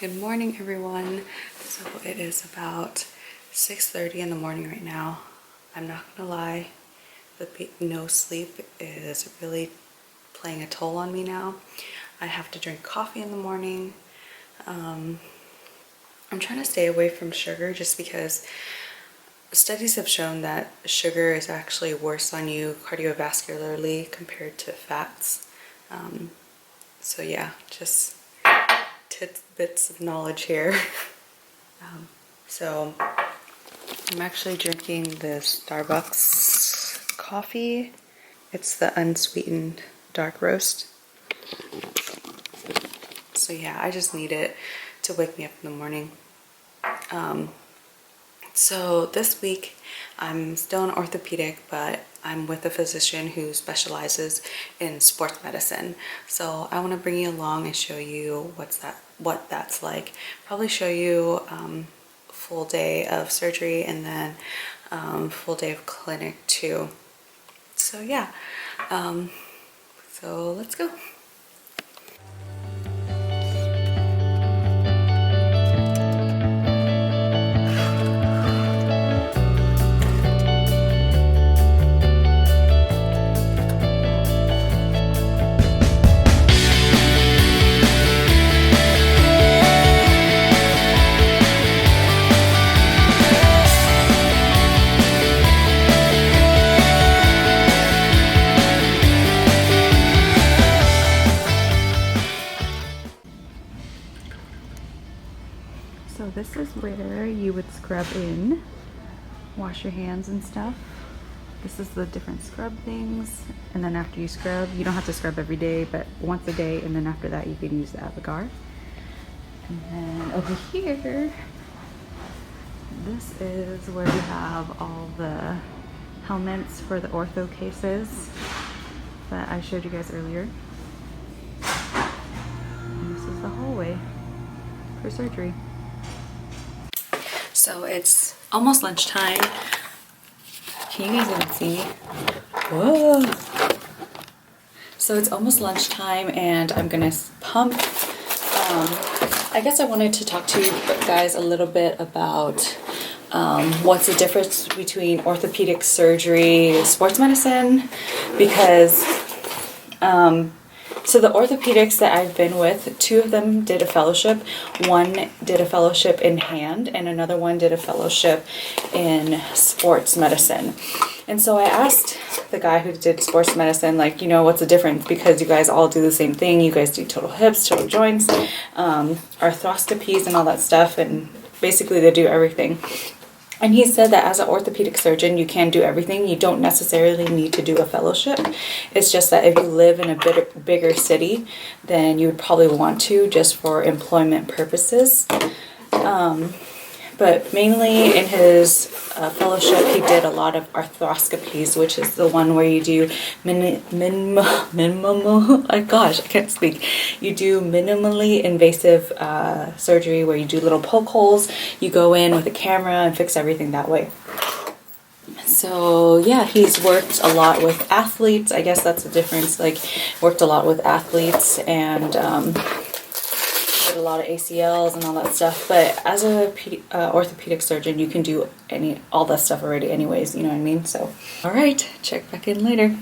Good morning, everyone. So it is about 6:30 in the morning right now. I'm not gonna lie, the no sleep is really playing a toll on me now. I have to drink coffee in the morning. I'm trying to stay away from sugar just because studies have shown that sugar is actually worse on you cardiovascularly compared to fats. So yeah, just tidbits of knowledge here. So I'm actually drinking the Starbucks coffee. It's the unsweetened dark roast. So yeah, I just need it to wake me up in the morning. So this week I'm still an orthopedic, but I'm with a physician who specializes in sports medicine. So I want to bring you along and show you what that's like. Probably show you full day of surgery and then full day of clinic too. So yeah, so let's go. So this is where you would scrub in, wash your hands and stuff. This is the different scrub things. And then after you scrub, you don't have to scrub every day, but once a day. And then after that, you can use the Avogar. And then over here, this is where you have all the helmets for the ortho cases that I showed you guys earlier. And this is the hallway for surgery. So it's almost lunchtime. Can you guys even see me? Whoa! So it's almost lunchtime and I'm gonna pump. I guess I wanted to talk to you guys a little bit about what's the difference between orthopedic surgery, sports medicine, because so the orthopedics that I've been with, 2 of them did a fellowship. One did a fellowship in hand and another one did a fellowship in sports medicine. And so I asked the guy who did sports medicine, like, you know, what's the difference? Because you guys all do the same thing. You guys do total hips, total joints, arthroscopies and all that stuff. And basically they do everything. And he said that as an orthopedic surgeon, you can do everything. You don't necessarily need to do a fellowship. It's just that if you live in a bigger city, then you would probably want to just for employment purposes. But mainly in his fellowship, he did a lot of arthroscopies, which is the one where you do You do minimally invasive surgery where you do little poke holes. You go in with a camera and fix everything that way. So yeah, he's worked a lot with athletes. I guess that's the difference. Like, worked a lot with athletes and a lot of ACLs and all that stuff, but as a orthopedic surgeon, you can do all that stuff already anyways, you know what I mean? So, all right, check back in later.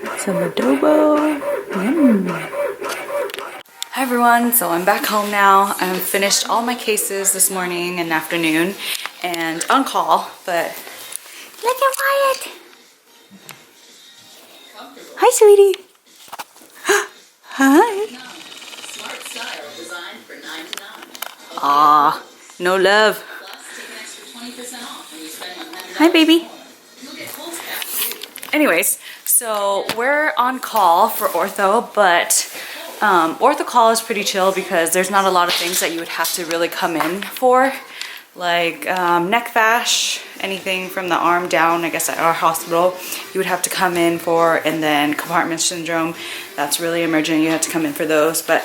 Got some adobo. Hi everyone, so I'm back home now. I've finished all my cases this morning and afternoon and on call, but look at Wyatt. Hi, sweetie. Hi. Smart style designed for 9 to 9. Aw, no love. Hi, baby. Anyways, so we're on call for ortho, but ortho call is pretty chill because there's not a lot of things that you would have to really come in for, like neck fash, anything from the arm down. I guess at our hospital you would have to come in for, and then compartment syndrome, that's really emergent, you have to come in for those. But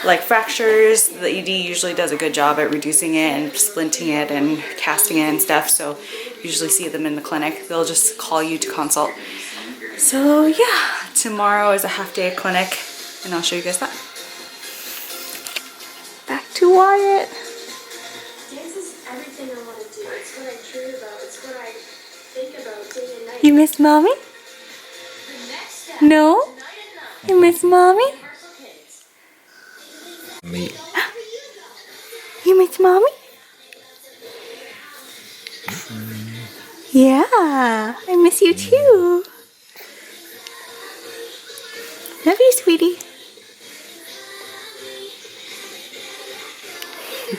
like fractures, the ED usually does a good job at reducing it and splinting it and casting it and stuff, so usually see them in the clinic. They'll just call you to consult. So yeah, tomorrow is a half day of clinic And I'll show you guys that. Back to Wyatt. Dance is everything I want to do. It's what I dream about. It's what I think about day and night. You miss Mommy? No? You miss Mommy? Me. You miss Mommy? Yeah, I miss you too. Love you, sweetie.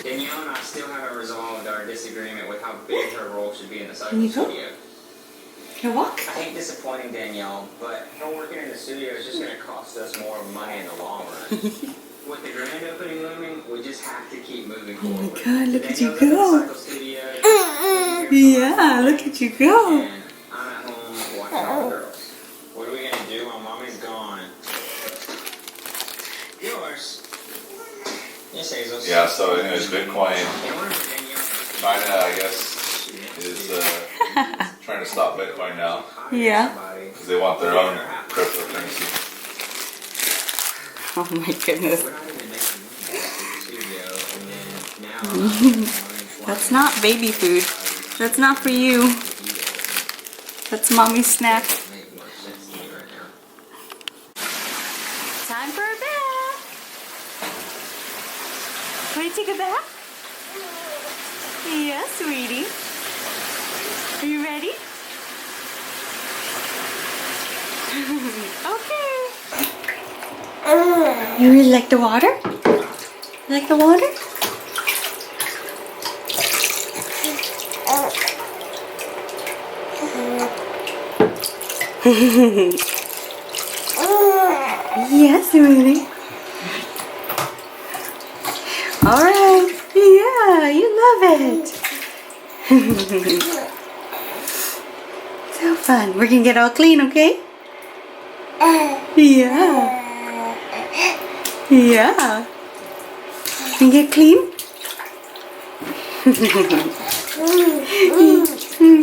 Danielle and I still haven't resolved our disagreement with how big her role should be in the Can you cycle go? studio. Can you walk? I hate disappointing Danielle, but her working in the studio is just going to cost us more money in the long run. With the grand opening looming, we just have to keep moving forward. Oh my God, look at you Danielle's at the go. cycle studio, Yeah, look at you go. and I'm at home watching all the girls. What are we going to do while Mommy's gone? Yours. Yes, Hazel. Yeah, so anyways, Bitcoin, In order for Danielle to China, I guess, is trying to stop Bitcoin now Yeah. because they want their own cryptocurrency. Oh my goodness. we're not even making money at the studio, and then now That's not baby food. That's not for you. That's Mommy's snack. make more sense to me right now. Time for a bath. Want to take a bath? Yeah, sweetie. Are you ready? Okay. You really like the water? You like the water? Yes, sweetie. All right. Yeah, you love it. So fun. We're gonna get all clean, okay? Yeah. Yeah. Can you get clean?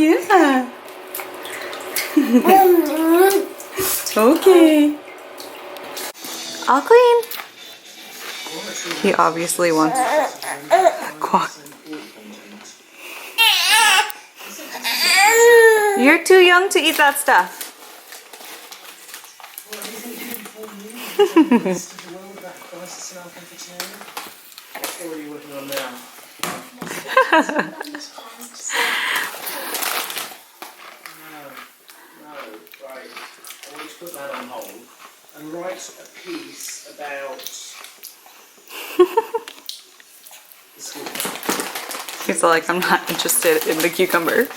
Yeah. Okay. All clean. He obviously wants quack. You're too young to eat that stuff. What are you working on now? No, right. I want you to put that on hold and write a piece about the school. He's like, I'm not interested in the cucumber.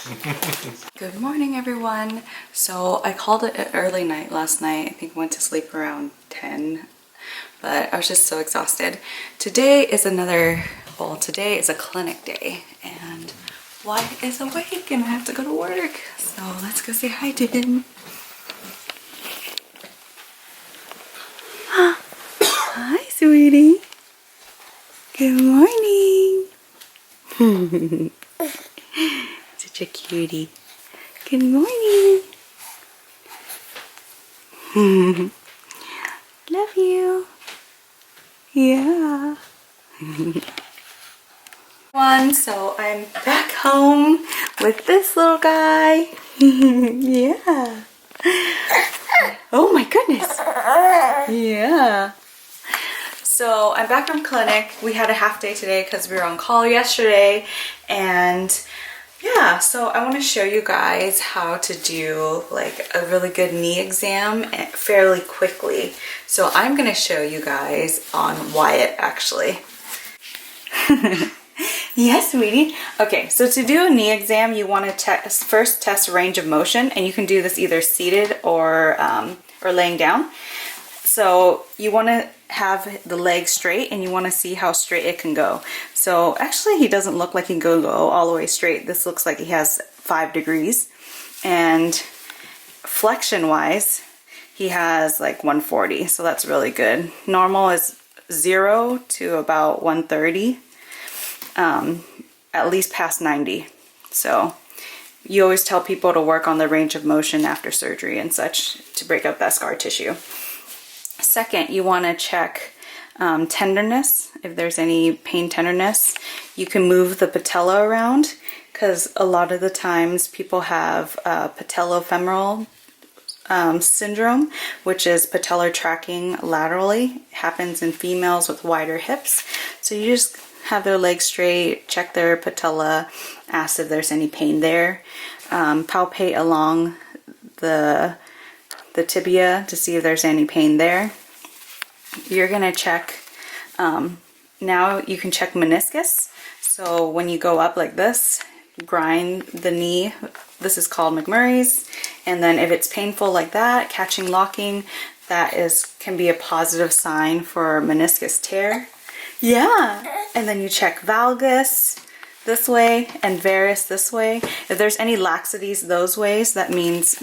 Good morning, everyone. So I called it an early night last night. I think I went to sleep around 10, but I was just so exhausted. Today is today is a clinic day, and Wyatt is awake and I have to go to work. So let's go say hi to him. Hi, sweetie. Good morning. Such a cutie. Good morning. Love you. Yeah. So I'm back home with this little guy. Yeah. Oh my goodness. Yeah. So I'm back from clinic. We had a half day today because we were on call yesterday, and yeah, so I want to show you guys how to do like a really good knee exam fairly quickly. So I'm going to show you guys on Wyatt actually. Yes, sweetie. Okay, so to do a knee exam, you want to first test range of motion, and you can do this either seated or laying down. So you want to have the leg straight, and you want to see how straight it can go. So actually, he doesn't look like he can go all the way straight. This looks like he has 5 degrees, and flexion wise, he has like 140. So that's really good. Normal is 0 to about 130. At least past 90. So you always tell people to work on the range of motion after surgery and such to break up that scar tissue. Second, you want to check tenderness. If there's any pain tenderness, you can move the patella around, because a lot of the times people have patellofemoral syndrome, which is patellar tracking laterally. It happens in females with wider hips. So you just have their legs straight, check their patella, ask if there's any pain there, palpate along the tibia to see if there's any pain there. You're gonna check, now you can check meniscus. So when you go up like this, grind the knee. This is called McMurray's. And then if it's painful like that, catching, locking, that can be a positive sign for meniscus tear. Yeah. And then you check valgus this way and varus this way. If there's any laxities those ways, that means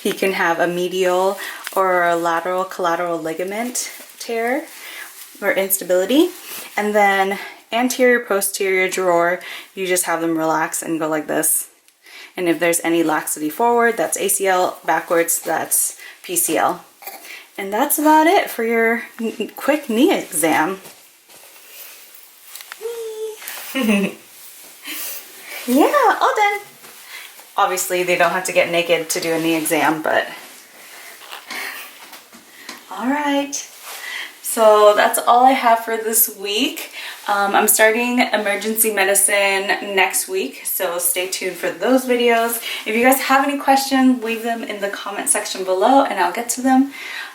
he can have a medial or a lateral collateral ligament tear or instability. And then anterior posterior drawer, you just have them relax and go like this. And if there's any laxity forward, that's ACL, backwards, that's PCL. And that's about it for your quick knee exam. Yeah, all done. Obviously, they don't have to get naked to do a knee exam, but all right. So that's all I have for this week. I'm starting emergency medicine next week, so stay tuned for those videos. If you guys have any questions, leave them in the comment section below and I'll get to them.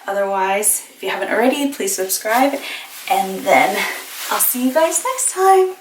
Otherwise, if you haven't already, please subscribe, and then I'll see you guys next time.